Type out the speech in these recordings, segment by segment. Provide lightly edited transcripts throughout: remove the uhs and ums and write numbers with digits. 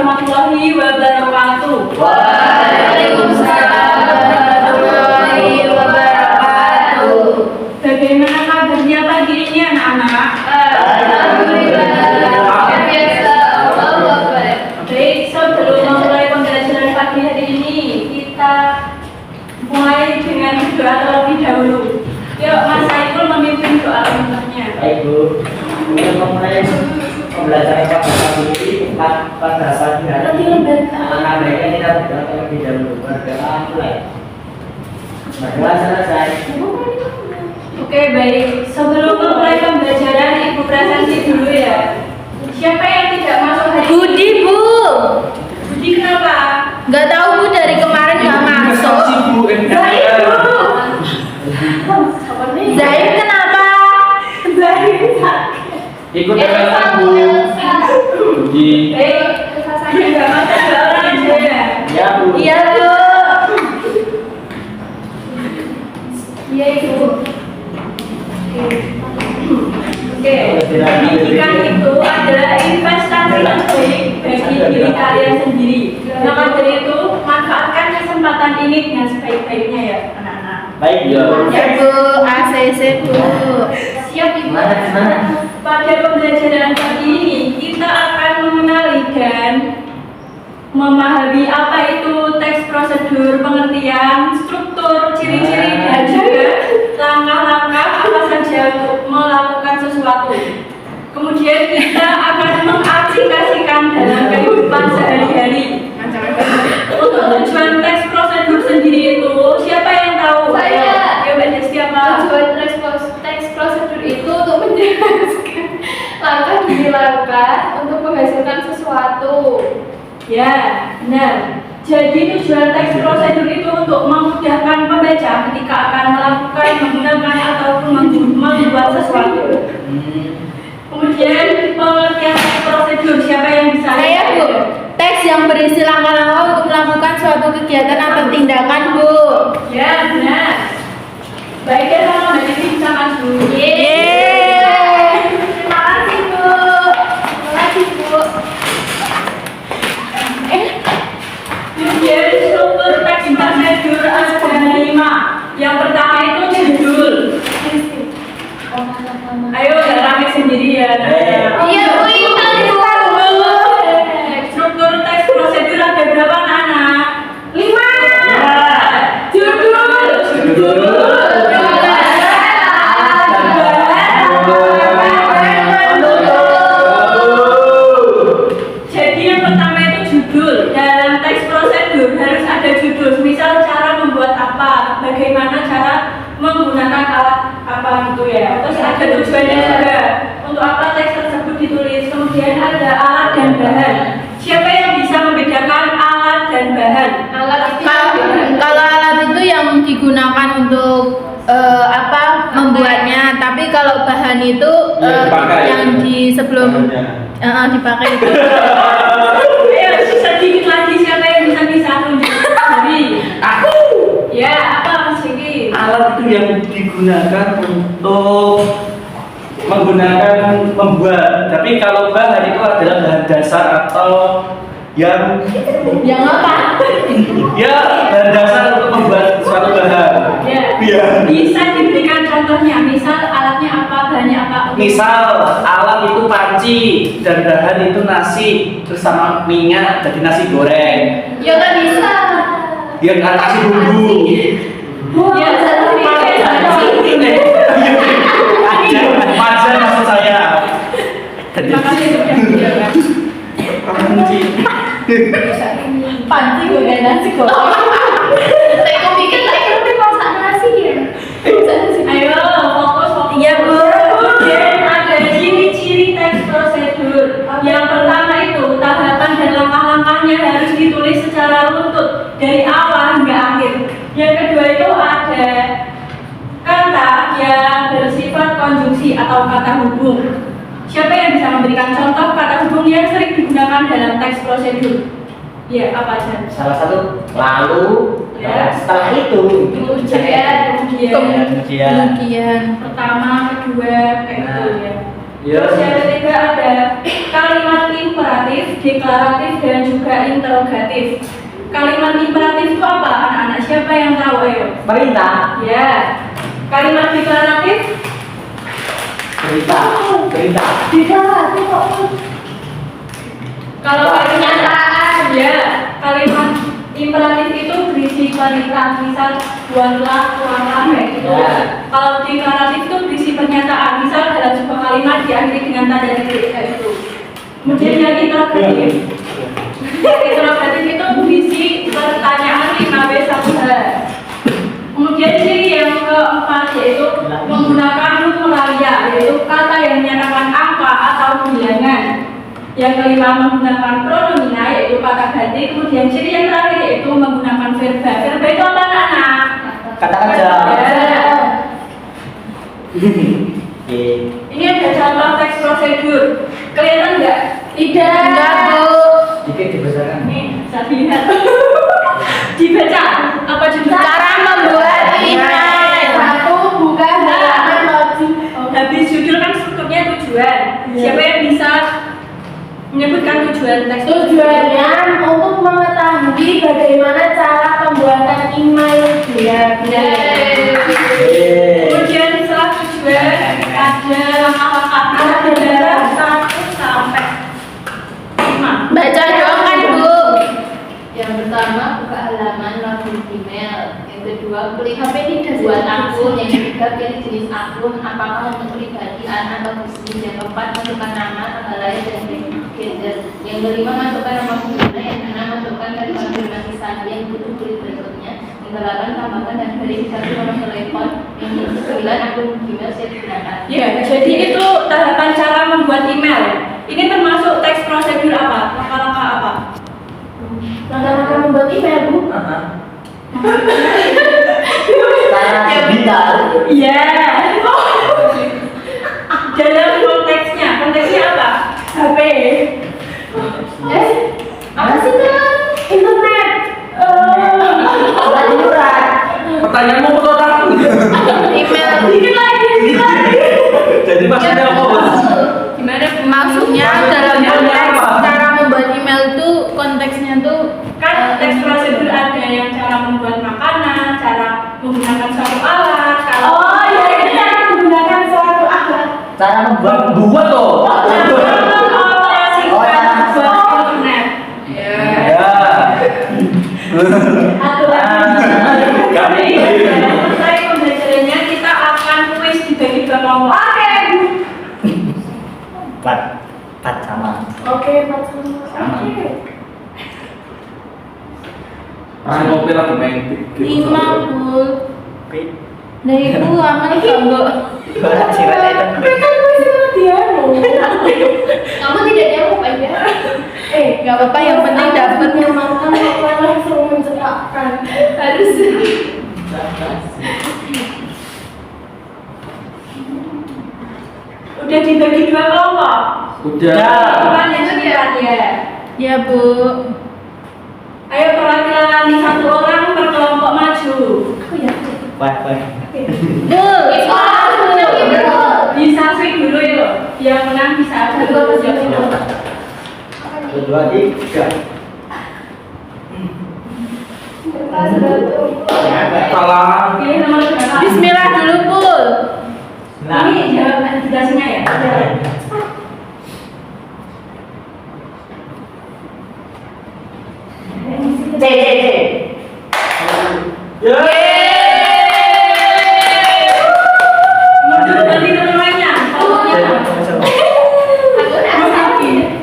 warahmatullahi wabarakatuh. Waalaikumsalam warahmatullahi wabarakatuh. Bagaimana kabarnya pagi ini anak-anak? Alhamdulillah. Biasa. Allah baik. Baik, sebelum memulai pembelajaran pagi hari ini, kita mulai dengan doa terlebih dahulu. Yuk, Mas Saiful memimpin doa pembukaannya. Baik Bu, kita memulai pembelajaran pagi ini pada pagi hari ini. Maka mereka kita berdoa terlebih dahulu. Berdoa mulai. Berdoa selesai. Oke, baik. Sebelum memulai pembelajaran, Ibu presentasi dulu ya. Siapa yang tidak masuk hari ini? Budi, Bu. Budi kenapa? Nggak tahu, Bu, dari kemarin nggak masuk. Zahid dulu. Zaid kenapa? Zahid. Ikut dengan Bu. Budi. Baik. Tidak masuk ada orang aja ya. Ya Bu. Iya, Bu. Iya, Ibu. Oke, pendidikan itu adalah investasi terbaik bagi diri kalian sendiri. Maka dari itu, manfaatkan kesempatan ini dengan sebaik-baiknya ya, anak-anak. Baik ya. Ya, Bu. ACC, Bu. Siap, Ibu. Semangat. Pada pembelajaran kali ini, kita akan mengenali dan memahami apa itu teks prosedur, pengertian, struktur, ciri-ciri, dan juga langkah-langkah apa saja untuk melakukan sesuatu. Kemudian kita akan mengaplikasikan dalam kehidupan sehari-hari. Untuk tujuan teks prosedur sendiri itu, siapa yang tahu? Saya. Ya, Mbak Desti apa? Tujuan teks prosedur itu untuk menjelaskan langkah demi langkah untuk menghasilkan sesuatu. Ya, benar. Jadi tujuan teks prosedur itu untuk memudahkan pembaca ketika akan melakukan, menggunakan ataupun membuat sesuatu. Kemudian pengertian teks prosedur, siapa yang bisa? Saya, Bu. Teks yang berisi langkah-langkah untuk melakukan suatu kegiatan atau tindakan, Bu. Ya, benar. Baik ya, sama Mbak Desi bisa maju. Yeay. Terima kasih, Bu. Terima kasih, Bu. Kemudian struktur teks prosedur ada 5. Yang pertama itu judul. Ayo, jangan rame sendiri ya. Iya, Bu. Ini Struktur teks prosedur ada berapa anak? 5. Judul. Jadi yang pertama itu judul. Dalam teks prosedur harus ada judul. Misal cara membuat apa, bagaimana cara menggunakan alat apa gitu ya. Terus ada tujuannya juga. Untuk apa teks tersebut ditulis. Kemudian ada alat dan bahan. Siapa yang bisa membedakan alat dan bahan? Alat itu kalau alat itu yang digunakan untuk membuatnya, tapi kalau bahan itu yang di sebelum dipakai itu. Ayo sedikit lagi siapa yang bisa tunjuk dari Aku. ya apa Mas Vicky? Alat itu yang digunakan untuk membuat. Tapi kalau bahan itu adalah bahan dasar atau yang apa? ya bahan dasar untuk membuat suatu bahan. Ya. Bisa diberikan contohnya, misal alatnya apa, bahannya apa? Misal alat itu panci dan bahan itu nasi terus sama minyak jadi nasi goreng. Ya nggak bisa. Dia nggak kasih bumbu. Ya, satu Aja maksud saya. Terima kasih sudah menjawab. Panci. Panci gue kayak nasi goreng. Saya kok pikir masak nasi ya. Ayo fokus. Iya, Bu. Kemudian ada ciri-ciri teks prosedur. Yang pertama itu tahapan dan langkah-langkahnya harus ditulis secara runtut dari awal hingga akhir. Yang kedua itu ada kata yang bersifat konjungsi atau kata hubung. Siapa yang bisa memberikan contoh kata hubung yang sering digunakan dalam teks prosedur? Ya, apa aja? Salah satu lalu. Ya. Setelah itu. Kemudian pertama, kedua, kayak gitu ya. Ya. Terus yang ketiga ada kalimat imperatif deklaratif, dan juga interrogatif. Kalimat imperatif itu apa? Anak-anak siapa yang tahu? Ayo. Perintah. Ya. Kalimat deklaratif? Perintah. Perintah. Deklaratif kok. Kalau pernyataan, ya. Kalimat imperatif itu berisi perintah, misal buatlah, kayak gitu. Ya. Kalau deklaratif itu berisi pernyataan, misal dalam sebuah kalimat diakhiri dengan tanda titik kayak gitu. Kemudian yang interrogatif. Interrogatif itu berisi pertanyaan 5W1H. Kemudian ciri yang keempat yaitu menggunakan numeralia, yaitu kata yang menyatakan angka atau bilangan. Yang kelima menggunakan pronomina, yaitu kata ganti. Kemudian ciri yang terakhir yaitu menggunakan verba. Verba itu apa anak-anak? Kata kerja. Ya. Oke. Ini ada contoh teks prosedur. Kelihatan nggak? Tidak. Enggak, Bu. Dikit dibesarkan. Nih, saya lihat. Dibaca. Apa judul? Cara membuat email. Satu, buka halaman login. Habis judul kan strukturnya tujuan. Iya. Siapa yang bisa menyebutkan tujuan teks? Tujuannya untuk mengetahui bagaimana cara pembuatan email dia. Kemudian setelah tujuan ada langkah-langkahnya dari 1 sampai 5. Baca dong kan, Bu. Yang pertama, buka halaman login email. Yang kedua, klik buat akun. Yang ketiga, pilih jenis akun, apakah untuk pribadi, anak atau bisnis. Yang keempat, masukkan nama, tanggal lahir, dan gender. Yang kelima, masukkan nama pengguna. Yang keenam, masukkan dari konfirmasi saldo yang butuh klik berikutnya. Yang kedelapan, tambahkan dan verifikasi nomor telepon. Yang kesembilan, akun email siap digunakan. Ya, jadi itu tahapan cara membuat email. Ini termasuk teks prosedur apa? Langkah-langkah apa? Langkah-langkah membuat email, Bu. Cara digital. Iya. Dalam konteksnya apa? HP. Apa sih, Kak? Internet. Surat. Pertanyaanmu betul aku. Email. Dikit lagi. Jadi maksudnya apa, Bos? Gimana? Maksudnya dalam konteks cara membuat email itu konteksnya tuh Kan teks prosedur ada yang cara membuat makanan, cara menggunakan suatu alat. Oh, ya ini cara menggunakan suatu alat. Cara membuat Buat loh. Mengoperasikan buat internet. Ya. Kami selesai pembelajarannya kita akan kuis dibagi dua kelompok. empat sama. Oke, Pak Sama. Sama. Masih ngopi lagi main. 50. Nah itu aman gak, Mbok? Surat sirat itu. Kamu tidak jawab aja. Gak apa-apa, yang penting dapet. Yang makan kok langsung mencekakkan. Harus. Udah dibagi dua kelompok. Udah. Bukan yang sekitar ya. Ya, Bu. Ayo perwakilan satu orang per kelompok maju. Wah. Bisa sih dulu ya. Yang menang bisa ada dua. Kedua, tiga. Salah. Pilih nomor berapa? Bismillah dulu, Pul. Nah. Ini jawaban tugasnya ya. C. Ya. Mundur nanti teman lainnya. Kelompoknya.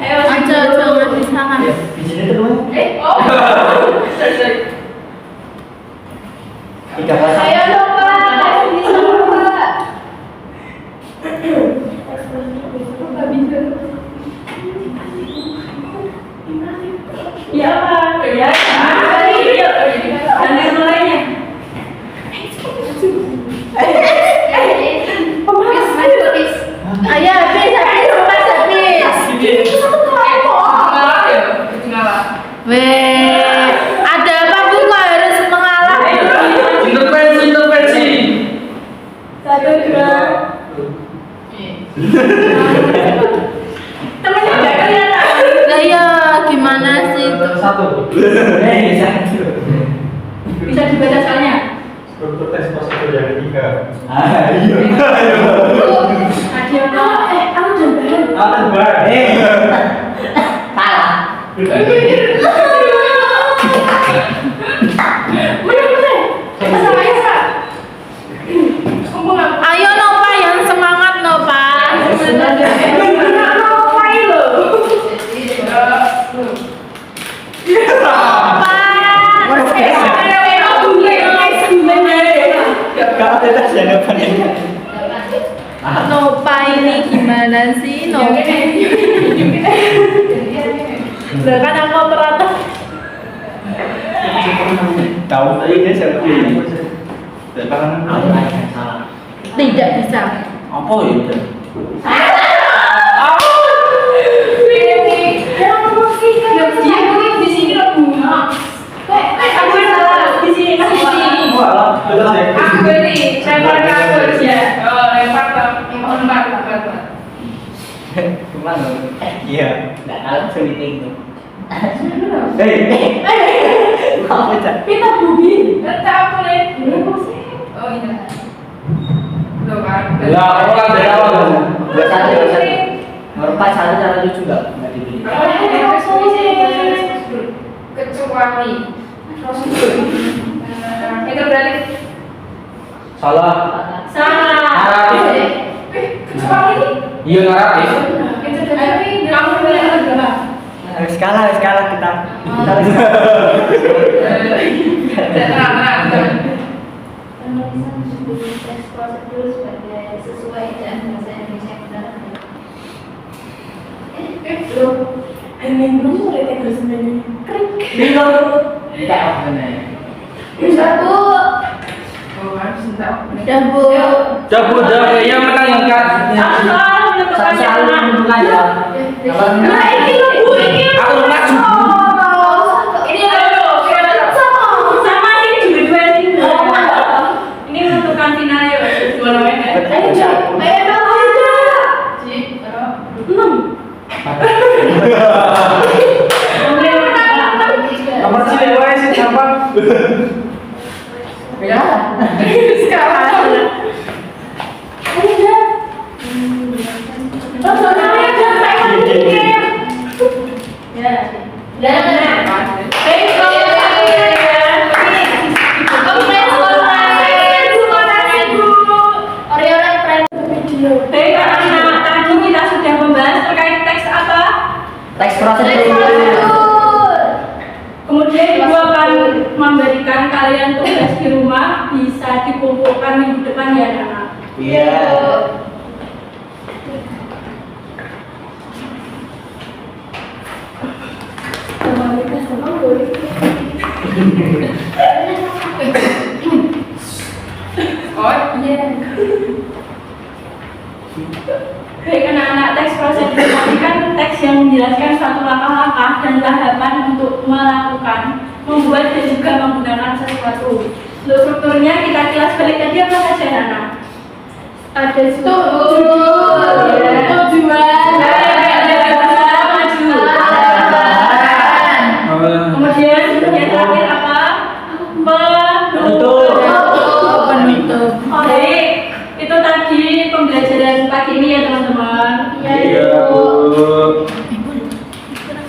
Ayo Aja, jangan disangan. Di sini teman. Tiga pasang. Ayo dong, Pak. Bisa dong, Pak. Iya Pak. Ya. Dan yang lainnya. Ayo, habis, habis. Weh, ada apa, Bu? Kok harus mengalah? Intervensi. 1, 2. Temennya nggak kelihatan. Lah ya, Bisa dibaca soalnya. Struktur tes prosedur yang ketiga. Iya. Adiono, aku udah Salah. Ayo Nova yang semangat Nova. Nova ini gimana sih Nova? Kan aku operator. Tahu tadi dia siapa ini? Depan Salah. Tidak bisa. apa itu? di sini lo bunga. Aku salah di sini masih di sini. Wah, betul ya. Aku ini lempar ke aku ya. Oh, lempar ke lempar. Cuma iya, nggak tahu suliting itu. Hei, Apa aja? Kita bubi. Entar aku nih. Oh iya. Lo kan. ya aku kan dari awal kan. Dua satu. Merempat satu cara lucu nggak dipilih. Kecuali prosedur. Itu berarti Salah. salah. Kecuali Iya naratif. itu berarti kamu bilang agama. Harus kalah kita. Tenang. Penulisan studi tes prosedur sebagai sesuai dan bahasa Indonesia yang benar. Belum mulai terus sebenarnya. Bingung. Nggak apa nih. Satu. Oh, harus entah. Udah Bu. Udah yang menang yang kan. Selalu menentukan ya. Nah, ini lo bu, ini lo. Aku maju. Ini lo. Sama ini juga dua ini. Ini menentukan final ya, dua namanya. Nomor cewek sih siapa? Ya. Baik, karena tadi kita sudah membahas terkait teks apa? Teks prosedur. Kemudian ibu akan memberikan kalian tugas di rumah, bisa dikumpulkan minggu depan ya anak. Iya. Oh iya. Baik anak-anak, teks prosedur tadi kan teks yang menjelaskan suatu langkah-langkah dan tahapan untuk melakukan, membuat dan juga menggunakan sesuatu. Untuk strukturnya kita kilas balik tadi apa saja anak? Ada tujuan, kemudian yang terakhir apa? Penutup. Penutup. Baik, itu tadi pembelajaran pagi ini ya teman-teman. Iya, Bu.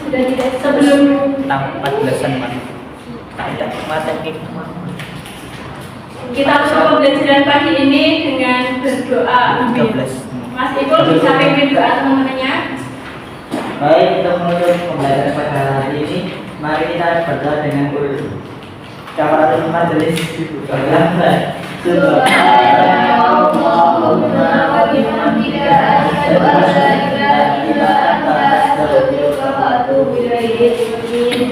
Sudah tidak sebelum 14-an man. Tak mata kita tutup pembelajaran pagi ini dengan berdoa. 13. Mas Ipul bisa pimpin doa teman-temannya. Baik, untuk menutup pembelajaran pada hari ini, mari kita berdoa dengan kafaratul majelis.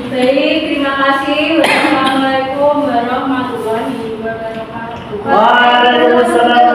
Baik, terima kasih. Wassalamualaikum warahmatullahi wabarakatuh. Waalaikumsalam